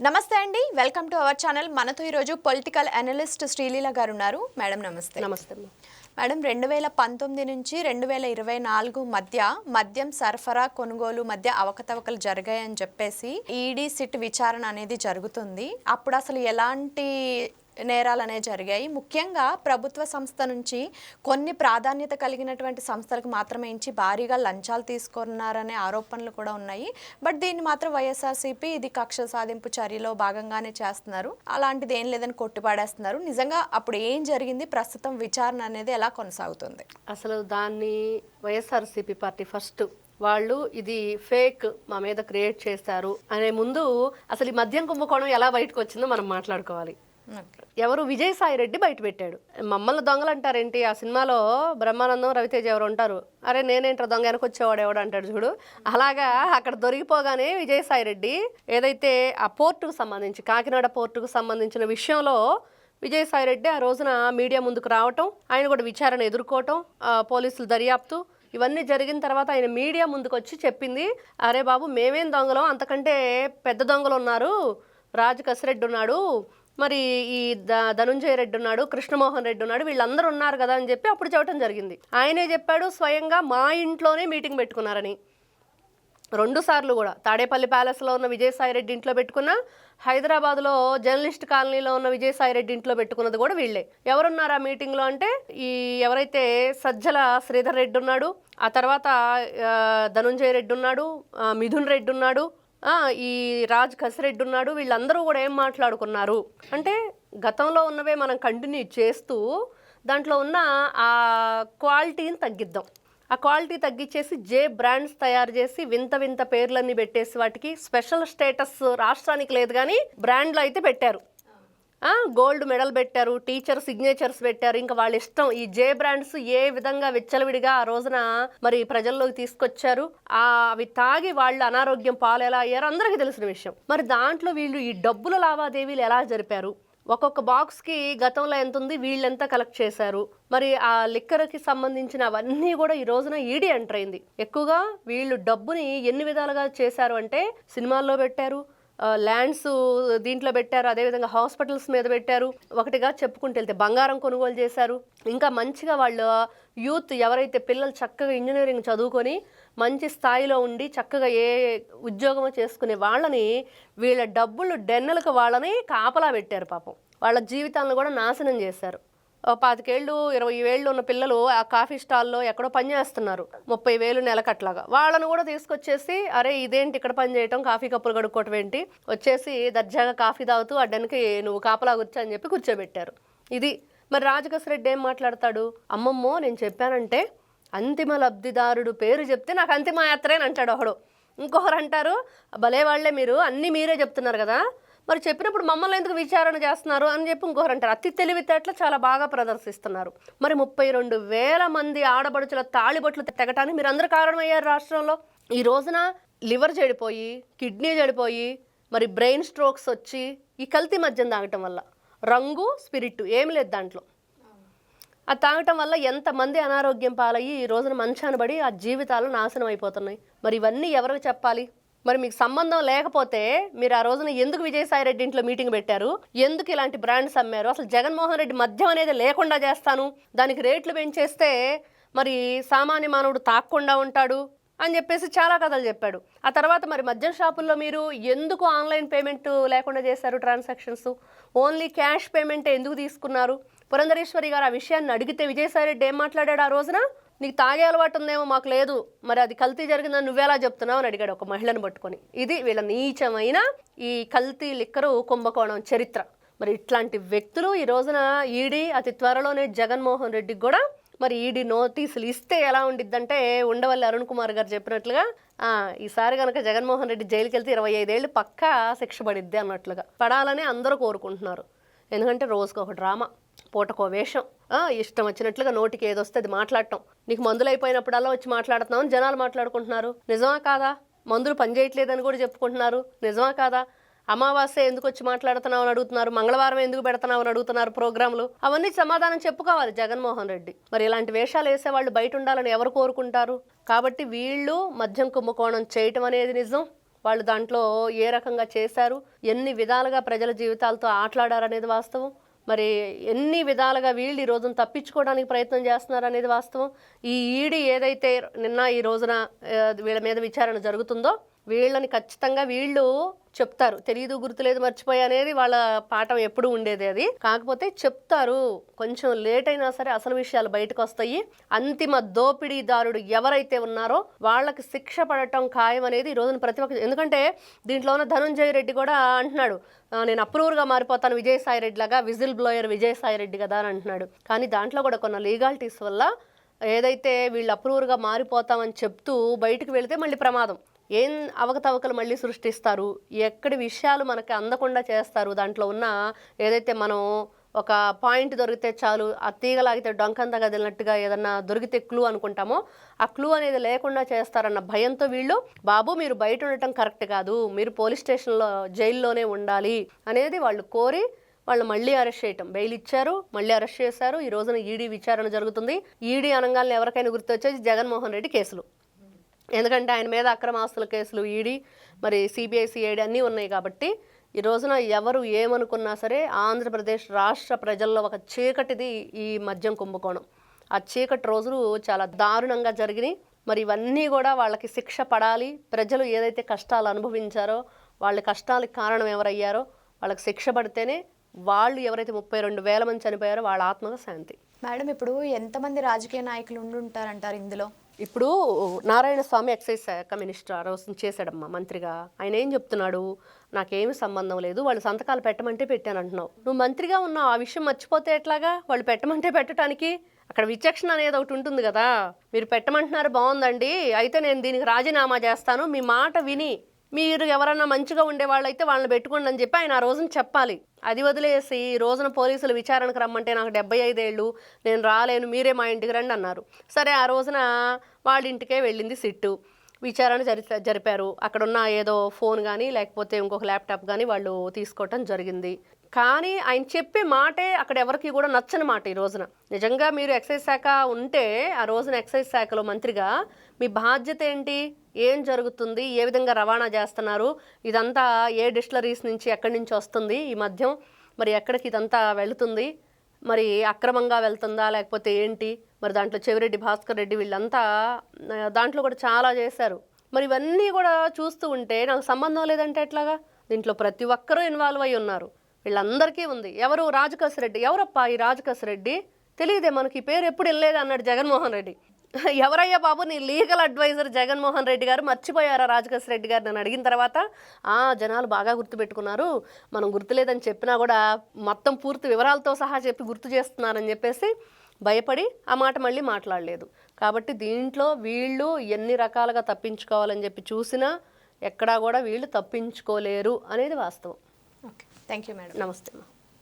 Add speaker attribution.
Speaker 1: నమస్తే అండి, welcome to our channel. మనతో ఈరోజు పొలిటికల్ అనలిస్ట్ శ్రీలీల గారు ఉన్నారు. మేడం నమస్తే.
Speaker 2: నమస్తే
Speaker 1: మేడం, 2019 నుంచి 2024 మధ్య మద్యం సరఫరా కొనుగోలు మధ్య అవకతవకలు జరిగాయని చెప్పేసి ఈడీ సిట్ విచారణ అనేది జరుగుతుంది. అప్పుడు అసలు ఎలాంటి నేరాలు అనేవి జరిగాయి, ముఖ్యంగా ప్రభుత్వ సంస్థ నుంచి కొన్ని ప్రాధాన్యత కలిగినటువంటి సంస్థలకు మాత్రమే ఇచ్చి భారీగా లంచాలు తీసుకున్నారనే ఆరోపణలు కూడా ఉన్నాయి. బట్ దీన్ని మాత్రం వైఎస్ఆర్సీపీ ఇది కక్ష సాధింపు చర్యలో భాగంగానే చేస్తున్నారు, అలాంటిది ఏం లేదని కొట్టిపాడేస్తున్నారు. నిజంగా అప్పుడు ఏం జరిగింది, ప్రస్తుతం విచారణ అనేది ఎలా కొనసాగుతుంది?
Speaker 2: అసలు దాన్ని వైఎస్ఆర్సీపీ పార్టీ ఫస్ట్ వాళ్ళు ఇది ఫేక్ మా మీద క్రియేట్ చేస్తారు అనే ముందు అసలు ఈ మద్యం కుంభకోణం ఎలా బయటకు వచ్చిందో మనం మాట్లాడుకోవాలి. ఎవరు విజయసాయి రెడ్డి బయట పెట్టాడు. మమ్మల్ని దొంగలు అంటారేంటి, ఆ సినిమాలో బ్రహ్మానందం రవితేజ ఎవరు ఉంటారు, అరే నేనేంటారు దొంగ వెనకొచ్చేవాడు ఎవడు అంటాడు చూడు, అలాగా అక్కడ దొరికిపోగానే విజయసాయి రెడ్డి ఏదైతే ఆ పోర్టుకు సంబంధించి కాకినాడ పోర్టుకు సంబంధించిన విషయంలో విజయసాయి రెడ్డి ఆ రోజున మీడియా ముందుకు రావటం, ఆయన కూడా విచారణ ఎదుర్కోవటం, పోలీసులు దర్యాప్తు ఇవన్నీ జరిగిన తర్వాత ఆయన మీడియా ముందుకు వచ్చి చెప్పింది, అరే బాబు మేమేం దొంగలం, అంతకంటే పెద్ద దొంగలు ఉన్నారు, రాజు కసిరెడ్డి ఉన్నాడు, మరి ఈ ధనుంజయ రెడ్డి ఉన్నాడు, కృష్ణమోహన్ రెడ్డి ఉన్నాడు, వీళ్ళందరూ ఉన్నారు కదా అని చెప్పి అప్పుడు చెప్పడం జరిగింది. ఆయనే చెప్పాడు స్వయంగా మా ఇంట్లోనే మీటింగ్ పెట్టుకున్నారని. 2 సార్లు కూడా తాడేపల్లి ప్యాలెస్లో ఉన్న విజయసాయి రెడ్డి ఇంట్లో పెట్టుకున్నా, హైదరాబాద్లో జర్నలిస్ట్ కాలనీలో ఉన్న విజయసాయి రెడ్డి ఇంట్లో పెట్టుకున్నది కూడా వీళ్ళే. ఎవరున్నారు ఆ మీటింగ్లో అంటే ఈ ఎవరైతే సజ్జల శ్రీధర్ రెడ్డి ఉన్నాడు, ఆ తర్వాత ధనుంజయ రెడ్డి ఉన్నాడు, మిథున్ రెడ్డి ఉన్నాడు, ఈ రాజ్ కసిరెడ్డి ఉన్నాడు, వీళ్ళందరూ కూడా ఏం మాట్లాడుకున్నారు అంటే గతంలో ఉన్నవే మనం కంటిన్యూ చేస్తూ దాంట్లో ఉన్న ఆ క్వాలిటీని తగ్గిద్దాం, ఆ క్వాలిటీ తగ్గించేసి జే బ్రాండ్స్ తయారు చేసి వింత వింత పేర్లన్నీ పెట్టేసి వాటికి స్పెషల్ స్టేటస్ రాష్ట్రానికి లేదు కానీ బ్రాండ్లు అయితే పెట్టారు. గోల్డ్ మెడల్ పెట్టారు, టీచర్ సిగ్నేచర్స్ పెట్టారు, ఇంకా వాళ్ళ ఇష్టం. ఈ జే బ్రాండ్స్ ఏ విధంగా విచ్చలవిడిగా ఆ రోజున మరి ప్రజల్లోకి తీసుకొచ్చారు, అవి తాగి వాళ్ళు అనారోగ్యం పాలు ఎలా అయ్యారు అందరికీ తెలిసిన విషయం. మరి దాంట్లో వీళ్ళు ఈ డబ్బుల లావాదేవీలు ఎలా జరిపారు, ఒక్కొక్క బాక్స్కి గతంలో ఎంత ఉంది, వీళ్ళెంత కలెక్ట్ చేశారు, మరి ఆ లిక్కర్కి సంబంధించిన అవన్నీ కూడా ఈ రోజున ఈడీ ఎంటర్ అయింది. ఎక్కువగా వీళ్ళు డబ్బుని ఎన్ని విధాలుగా చేశారు అంటే సినిమాల్లో పెట్టారు, ల్యాండ్స్ దీంట్లో పెట్టారు, అదేవిధంగా హాస్పిటల్స్ మీద పెట్టారు, ఒకటిగా చెప్పుకుంటూ వెళ్తే బంగారం కొనుగోలు చేశారు. ఇంకా మంచిగా వాళ్ళు యూత్ ఎవరైతే పిల్లలు చక్కగా ఇంజనీరింగ్ చదువుకొని మంచి స్థాయిలో ఉండి చక్కగా ఏ ఉద్యోగమో చేసుకునే వాళ్ళని వీళ్ళ డబ్బులు డెన్నెలకు వాళ్ళని కాపలా పెట్టారు. పాపం వాళ్ళ జీవితాలను కూడా నాశనం చేశారు. 25 ఏళ్ళు 20 ఏళ్ళు ఉన్న పిల్లలు ఆ కాఫీ స్టాల్లో ఎక్కడో పని చేస్తున్నారు, 30,000 నెలకట్లాగా. వాళ్ళను కూడా తీసుకొచ్చేసి అరే ఇదేంటి ఇక్కడ పని చేయటం, కాఫీ కప్పులు కడుక్కోవటం ఏంటి, వచ్చేసి దర్జాగా కాఫీ తాగుతూ అడ్డానికి నువ్వు కాపలా కూర్చో అని చెప్పి కూర్చోబెట్టారు. ఇది మరి రాజకసిరెడ్డి ఏం మాట్లాడతాడు, అమ్మమ్మో నేను చెప్పానంటే అంతిమ లబ్ధిదారుడు పేరు చెప్తే నాకు అంతిమ యాత్రే అని అంటాడు ఒకడు. ఇంకొకరు అంటారు భలే వాళ్లే మీరు అన్నీ మీరే చెప్తున్నారు కదా, మరి చెప్పినప్పుడు మమ్మల్ని ఎందుకు విచారణ చేస్తున్నారు అని చెప్పి ఇంకొకరు అంటారు. అతి తెలివితేటలు చాలా బాగా ప్రదర్శిస్తున్నారు. మరి 32,000 మంది ఆడబడుచుల తాళిబొట్లు తెగటానికి మీరు అందరూ కారణమయ్యారు రాష్ట్రంలో. ఈ రోజున లివర్ చెడిపోయి, కిడ్నీ చెడిపోయి, మరి బ్రెయిన్ స్ట్రోక్స్ వచ్చి ఈ కల్తీ మద్యం తాగటం వల్ల, రంగు స్పిరిట్ ఏమి లేదు దాంట్లో, అది తాగటం వల్ల ఎంతమంది అనారోగ్యం పాలయ్యి ఈ రోజున మంచాన పడి ఆ జీవితాలు నాశనం అయిపోతున్నాయి. మరి ఇవన్నీ ఎవరికి చెప్పాలి? మరి మీకు సంబంధం లేకపోతే మీరు ఆ రోజున ఎందుకు విజయసాయి రెడ్డి ఇంట్లో మీటింగ్ పెట్టారు, ఎందుకు ఇలాంటి బ్రాండ్స్ అమ్మారు, అసలు జగన్మోహన్ రెడ్డి మద్యం అనేది లేకుండా చేస్తాను, దానికి రేట్లు పెంచేస్తే మరి సామాన్య మానవుడు తాక్కుండా ఉంటాడు అని చెప్పేసి చాలా కథలు చెప్పాడు. ఆ తర్వాత మరి మద్యం షాపుల్లో మీరు ఎందుకు ఆన్లైన్ పేమెంట్ లేకుండా చేశారు, ట్రాన్సాక్షన్స్ ఓన్లీ క్యాష్ పేమెంట్ ఎందుకు తీసుకున్నారు? పురంధరేశ్వరి గారు ఆ విషయాన్ని అడిగితే విజయసాయి రెడ్డి ఏం మాట్లాడాడు, ఆ రోజున నీకు తాగే అలవాటు ఉందేమో మాకు లేదు, మరి అది కల్తీ జరిగిందని నువ్వెలా చెప్తున్నావు అని అడిగాడు ఒక మహిళను పట్టుకొని. ఇది వీళ్ళ నీచమైన ఈ కల్తీ లిక్కరు కుంభకోణం చరిత్ర. మరి ఇట్లాంటి వ్యక్తులు ఈ రోజున ఈడీ అతి త్వరలోనే జగన్మోహన్ రెడ్డికి కూడా మరి ఈడీ నోటీసులు ఇస్తే ఎలా ఉండిద్దంటే ఉండవల్లి అరుణ్ కుమార్ గారు చెప్పినట్లుగా ఈసారి కనుక జగన్మోహన్ రెడ్డి జైలుకి వెళ్తే 25 ఏళ్ళు పక్కా శిక్ష పడిద్ది అన్నట్లుగా పడాలని అందరూ కోరుకుంటున్నారు. ఎందుకంటే రోజుకు ఒక డ్రామా, పూటకో వేషం, ఇష్టం వచ్చినట్లుగా నోటికి ఏదొస్తే అది మాట్లాడటం. నీకు మందులు అయిపోయినప్పుడల్లా వచ్చి మాట్లాడుతున్నావు అని జనాలు మాట్లాడుకుంటున్నారు. నిజమా కాదా? మందులు పనిచేయట్లేదని కూడా చెప్పుకుంటున్నారు. నిజమా కాదా? అమావాస్య ఎందుకు వచ్చి మాట్లాడుతున్నావు అని అడుగుతున్నారు, మంగళవారం ఎందుకు పెడుతున్నావు అని అడుగుతున్నారు ప్రోగ్రాంలు. అవన్నీ సమాధానం చెప్పుకోవాలి జగన్మోహన్ రెడ్డి. మరి ఇలాంటి వేషాలు వేసేవాళ్ళు బయట ఉండాలని ఎవరు కోరుకుంటారు? కాబట్టి వీళ్ళు మద్యం కుంభకోణం చేయటం అనేది నిజం, వాళ్ళు దాంట్లో ఏ రకంగా చేశారు, ఎన్ని విధాలుగా ప్రజల జీవితాలతో ఆటలాడారు అనేది వాస్తవం. మరి ఎన్ని విధాలుగా వీళ్ళు ఈ రోజున తప్పించుకోవడానికి ప్రయత్నం చేస్తున్నారు అనేది వాస్తవం. ఈ ఈడీ ఏదైతే నిన్న ఈ రోజున వీళ్ళ మీద విచారణ జరుగుతుందో వీళ్ళని ఖచ్చితంగా వీళ్ళు చెప్తారు. తెలియదు, గుర్తులేదు, మర్చిపోయా అనేది వాళ్ళ పాఠం ఎప్పుడు ఉండేది. అది కాకపోతే చెప్తారు, కొంచెం లేట్ అయినా సరే అసలు విషయాలు బయటకు వస్తాయి. అంతిమ దోపిడీదారుడు ఎవరైతే ఉన్నారో వాళ్ళకి శిక్ష పడటం ఖాయం అనేది ఈ రోజున ప్రతి ఒక్క, ఎందుకంటే దీంట్లో ఉన్న ధనంజయ రెడ్డి కూడా అంటున్నాడు, నేను అప్రూవర్గా మారిపోతాను విజయసాయి రెడ్డి లాగా, విజిల్ బ్లోయర్ విజయసాయి రెడ్డి కదా అని అంటున్నాడు. కానీ దాంట్లో కూడా కొన్ని లీగాలిటీస్ వల్ల ఏదైతే వీళ్ళు అప్రూవర్గా మారిపోతామని చెప్తూ బయటకు వెళితే మళ్ళీ ప్రమాదం. ఏం అవకతవకలు మళ్ళీ సృష్టిస్తారు, ఎక్కడి విషయాలు మనకి అందకుండా చేస్తారు. దాంట్లో ఉన్న ఏదైతే మనం ఒక పాయింట్ దొరికితే చాలు, ఆ తీగలాగితే డొంకంతా కదిలినట్టుగా ఏదన్నా దొరికితే క్లూ అనుకుంటామో, ఆ క్లూ అనేది లేకుండా చేస్తారన్న భయంతో వీళ్ళు, బాబు మీరు బయట ఉండటం కరెక్ట్ కాదు, మీరు పోలీస్ స్టేషన్లో జైల్లోనే ఉండాలి అనేది వాళ్ళు కోరి వాళ్ళు మళ్ళీ అరెస్ట్ చేయటం, బెయిల్ ఇచ్చారు, మళ్ళీ అరెస్ట్ చేశారు. ఈ రోజున ఈడీ విచారణ జరుగుతుంది. ఈడీ అనగానే ఎవరికైనా గుర్తొచ్చేది జగన్మోహన్ రెడ్డి కేసులు. ఎందుకంటే ఆయన మీద అక్రమ ఆస్తుల కేసులు ఈడీ, మరి సిబిఐ సిఐడి అన్నీ ఉన్నాయి. కాబట్టి ఈ రోజున ఎవరు ఏమనుకున్నా సరే ఆంధ్రప్రదేశ్ రాష్ట్ర ప్రజల్లో ఒక చీకటిది ఈ మద్యం కుంభకోణం. ఆ చీకటి రోజులు చాలా దారుణంగా జరిగినాయి. మరి ఇవన్నీ కూడా వాళ్ళకి శిక్ష పడాలి. ప్రజలు ఏదైతే కష్టాలు అనుభవించారో, వాళ్ళ కష్టాలకు కారణం ఎవరయ్యారో వాళ్ళకి శిక్ష పడితేనే వాళ్ళు ఎవరైతే 32,000 మంది చనిపోయారో వాళ్ళ ఆత్మకు శాంతి.
Speaker 1: మేడం, ఇప్పుడు ఎంతమంది రాజకీయ నాయకులు ఉండుంటారంటారు ఇందులో?
Speaker 2: ఇప్పుడు నారాయణ స్వామి ఎక్సైజ్ శాఖ మినిస్టర్ ఆ రోజు చేశాడమ్మా మంత్రిగా. ఆయన ఏం చెప్తున్నాడు, నాకేమి సంబంధం లేదు, వాళ్ళు సంతకాలు పెట్టమంటే పెట్టాను అంటున్నావు. నువ్వు మంత్రిగా ఉన్నావు, ఆ విషయం మర్చిపోతే ఎట్లాగా? వాళ్ళు పెట్టమంటే పెట్టడానికి అక్కడ విచక్షణ అనేది ఒకటి ఉంటుంది కదా. మీరు పెట్టమంటున్నారు, బాగుందండి, అయితే నేను దీనికి రాజీనామా చేస్తాను, మీ మాట విని మీరు ఎవరన్నా మంచిగా ఉండే వాళ్ళైతే వాళ్ళని పెట్టుకోండి అని చెప్పి ఆయన ఆ రోజున చెప్పాలి. అది వదిలేసి ఈ రోజున పోలీసులు విచారణకు రమ్మంటే నాకు 75 ఏళ్ళు, నేను రాలేను, మీరే మా ఇంటికి రండి అన్నారు. సరే, ఆ రోజున వాళ్ళ ఇంటికే వెళ్ళింది సిట్టు, విచారణ జరిపారు. అక్కడున్న ఏదో ఫోన్ కానీ లేకపోతే ఇంకొక ల్యాప్టాప్ కానీ వాళ్ళు తీసుకోవటం జరిగింది. కానీ ఆయన చెప్పే మాటే అక్కడ ఎవరికి కూడా నచ్చని మాట. ఈ రోజున నిజంగా మీరు ఎక్సైజ్ శాఖ ఉంటే ఆ రోజున ఎక్సైజ్ శాఖలో మంత్రిగా మీ బాధ్యత ఏంటి, ఏం జరుగుతుంది, ఏ విధంగా రవాణా చేస్తున్నారు, ఇదంతా ఏ డిస్టిలరీస్ నుంచి ఎక్కడి నుంచి వస్తుంది ఈ మద్యం, మరి ఎక్కడికి ఇదంతా వెళుతుంది, మరి అక్రమంగా వెళ్తుందా లేకపోతే ఏంటి, మరి దాంట్లో చెవిరెడ్డి భాస్కర్ రెడ్డి వీళ్ళంతా దాంట్లో కూడా చాలా చేశారు. మరి ఇవన్నీ కూడా చూస్తూ ఉంటే నాకు సంబంధం లేదంటే ఎట్లాగా? దీంట్లో ప్రతి ఒక్కరూ ఇన్వాల్వ్ అయి ఉన్నారు, వీళ్ళందరికీ ఉంది. ఎవరు? రాజకేశ్ రెడ్డి. ఎవరప్పా ఈ రాజకేశ్ రెడ్డి? తెలియదే మనకి, పేరు ఎప్పుడు వెళ్ళలేదు అన్నాడు జగన్మోహన్ రెడ్డి. ఎవరయ్యా బాబు నీ లీగల్ అడ్వైజర్ జగన్మోహన్ రెడ్డి గారు, మర్చిపోయారా రాజకేశ్ రెడ్డి గారు? నేను అడిగిన తర్వాత జనాలు బాగా గుర్తుపెట్టుకున్నారు, మనం గుర్తులేదని చెప్పినా కూడా మొత్తం పూర్తి వివరాలతో సహా చెప్పి గుర్తు చేస్తున్నారని చెప్పేసి భయపడి ఆ మాట మళ్ళీ మాట్లాడలేదు. కాబట్టి దీంట్లో వీళ్ళు ఎన్ని రకాలుగా తప్పించుకోవాలని చెప్పి చూసినా ఎక్కడా కూడా వీళ్ళు తప్పించుకోలేరు అనేది వాస్తవం.
Speaker 1: Okay, thank you madam.
Speaker 2: నమస్తే.